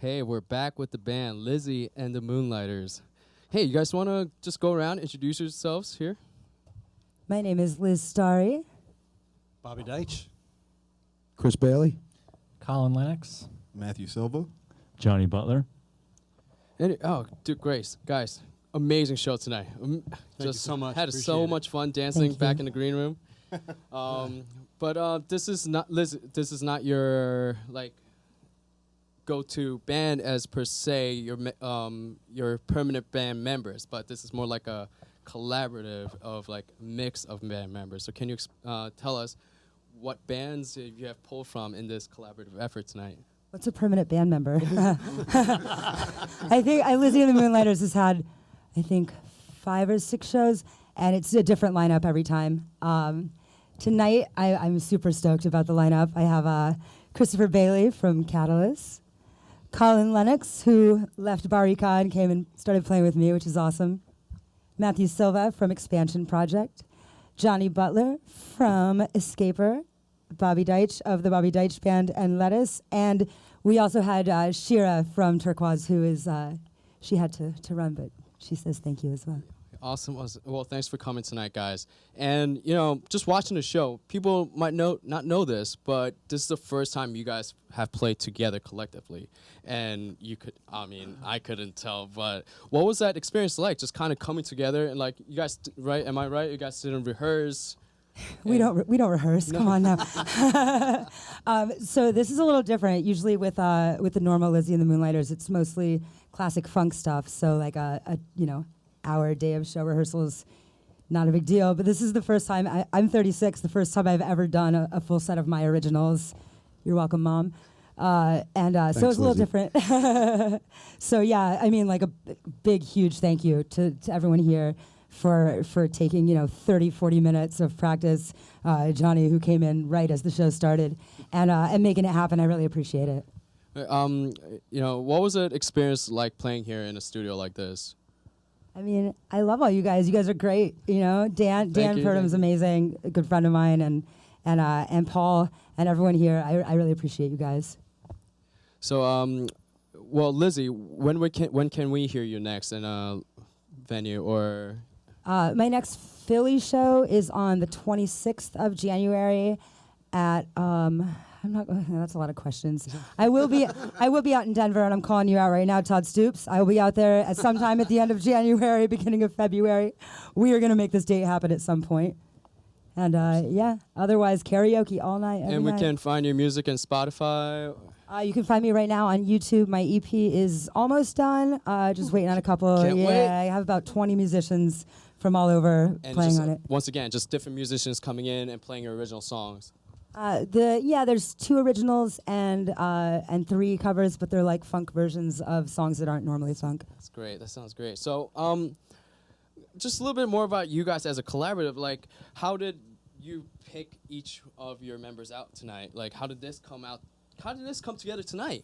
Hey, we're back with the band, Lizzie and the Moonlighters. Hey, you guys want to just go around, introduce yourselves here? My name is Liz Starry. Bobby Deitch. Chris Bailey. Colin Lennox. Matthew Silva. Johnny Butler. Oh, dude, Grace, guys, amazing show tonight. Thank you so much. Had Appreciate so it. much fun dancing Thank back you. in the green room. But this is not Liz. This is not your go-to band as per se your permanent band members, but this is more like a collaborative of like a mix of band members. So can you tell us what bands you have pulled from in this collaborative effort tonight? What's a permanent band member? I think Lizzie and the Moonlighters has had, I think, 5 or 6 shows, and it's a different lineup every time. Tonight, I'm super stoked about the lineup. I have Christopher Bailey from Catalyst, Colin Lennox, who left Barika and came and started playing with me, which is awesome. Matthew Silva from Expansion Project, Johnny Butler from Escaper, Bobby Deitch of the Bobby Deitch Band and Lettuce, and we also had Shira from Turquoise, who is, she had to run, but she says thank you as well. Awesome. Well, thanks for coming tonight, guys. And, you know, just watching the show, people might not know this, but this is the first time you guys have played together collectively. And I couldn't tell, but what was that experience like? Just kind of coming together and like, you guys, right? Am I right? You guys didn't rehearse? We don't rehearse. No. Come on now. So this is a little different. Usually with the normal Lizzie and the Moonlighters, it's mostly classic funk stuff. So like a hour day of show rehearsal is not a big deal. But this is the first time I'm 36. The first time I've ever done a full set of my originals. You're welcome, Mom. So it's a little different. So yeah, I mean, like a big, huge thank you to everyone here for taking 30, 40 minutes of practice. Johnny, who came in right as the show started, and making it happen. I really appreciate it. What was the experience like playing here in a studio like this? I mean, I love all you guys. You guys are great. Dan Purdham's amazing, a good friend of mine, and Paul and everyone here. I really appreciate you guys. So, well, Lizzie, when can we hear you next in a venue or? My next Philly show is on the 26th of January at that's a lot of questions. I will be out in Denver, and I'm calling you out right now, Todd Stoops. I will be out there at some time at the end of January, beginning of February. We are going to make this date happen at some point. And otherwise karaoke all night. And we can find your music on Spotify. You can find me right now on YouTube. My EP is almost done. Just waiting on a couple. Can't wait. I have about 20 musicians from all over playing on it. Once again, just different musicians coming in and playing your original songs. There's 2 originals and 3 covers, but they're like funk versions of songs that aren't normally funk. That's great. That sounds great. So, just a little bit more about you guys as a collaborative. Like, how did you pick each of your members out tonight? Like, how did this come out? How did this come together tonight?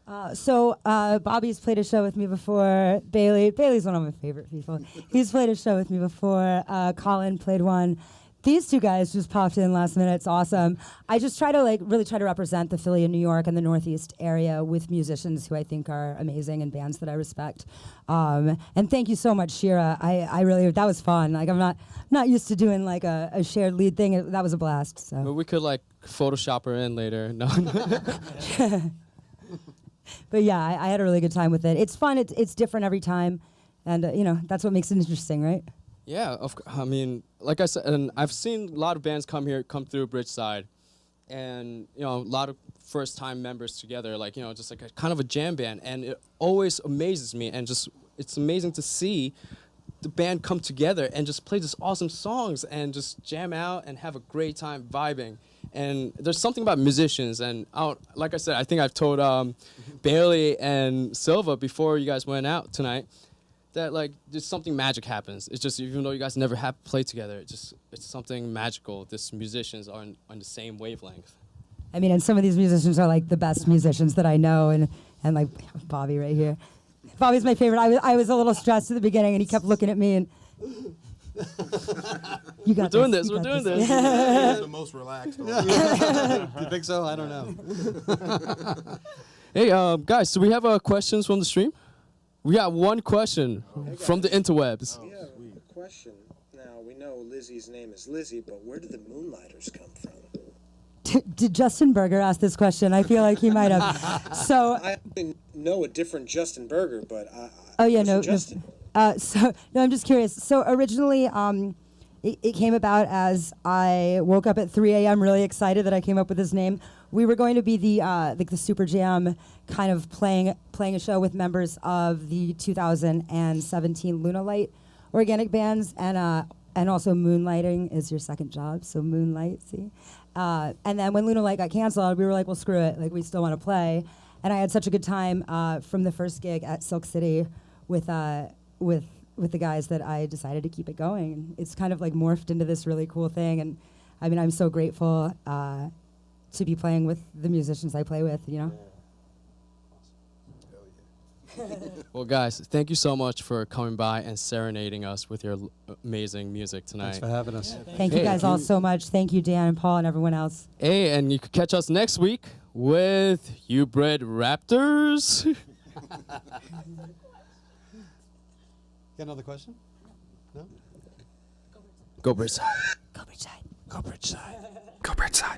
Bobby's played a show with me before. Bailey's one of my favorite people. He's played a show with me before. Colin played one. These 2 guys just popped in last minute. It's awesome. I just try to really try to represent the Philly and New York and the Northeast area with musicians who I think are amazing and bands that I respect. And thank you so much, Shira. I really, that was fun. Like, I'm not used to doing like a shared lead thing. That was a blast. So. Well, we could like Photoshop her in later. No. But yeah, I had a really good time with it. It's fun. It's different every time, and that's what makes it interesting, right? Yeah, I mean, like I said, and I've seen a lot of bands come through Bridgeside, and a lot of first-time members together, like just like a kind of a jam band, and it always amazes me, and just it's amazing to see the band come together and just play these awesome songs and just jam out and have a great time vibing. And there's something about musicians, and like I said, I think I've told Bailey and Silva before you guys went out tonight, that like just something magic happens. It's just, even though you guys never have played together, it's something magical. These musicians are on the same wavelength. I mean, and some of these musicians are like the best musicians that I know, and like Bobby right here. Bobby's my favorite. I was a little stressed at the beginning, and he kept looking at me and. You got We're doing this. We're doing this. He's the most relaxed. You think so? I don't know. Hey, guys, do we have questions from the stream? We got one question from the interwebs. We have a question. Now, we know Lizzie's name is Lizzie, but where did the Moonlighters come from? Did Justin Berger ask this question? I feel like he might have. So I know a different Justin Berger, but oh yeah, listen, no. Justin. No, I'm just curious. So originally, it came about as I woke up at 3 a.m. really excited that I came up with this name. We were going to be the Super Jam, kind of playing a show with members of the 2017 Luna Light organic bands, and also moonlighting is your second job, so moonlight. See, and then when Luna Light got canceled, we were like, well, screw it, like we still want to play. And I had such a good time from the first gig at Silk City with the guys that I decided to keep it going. It's kind of like morphed into this really cool thing, and I mean, I'm so grateful to be playing with the musicians I play with, you know? Well, guys, thank you so much for coming by and serenading us with your amazing music tonight. Thanks for having us. Thank you guys all so much. Thank you, Dan and Paul and everyone else. Hey, and you can catch us next week with You Bred Raptors. Got another question? No? Go Bridgeside. Go Bridgeside. Go Bridgeside. Go Bridgeside.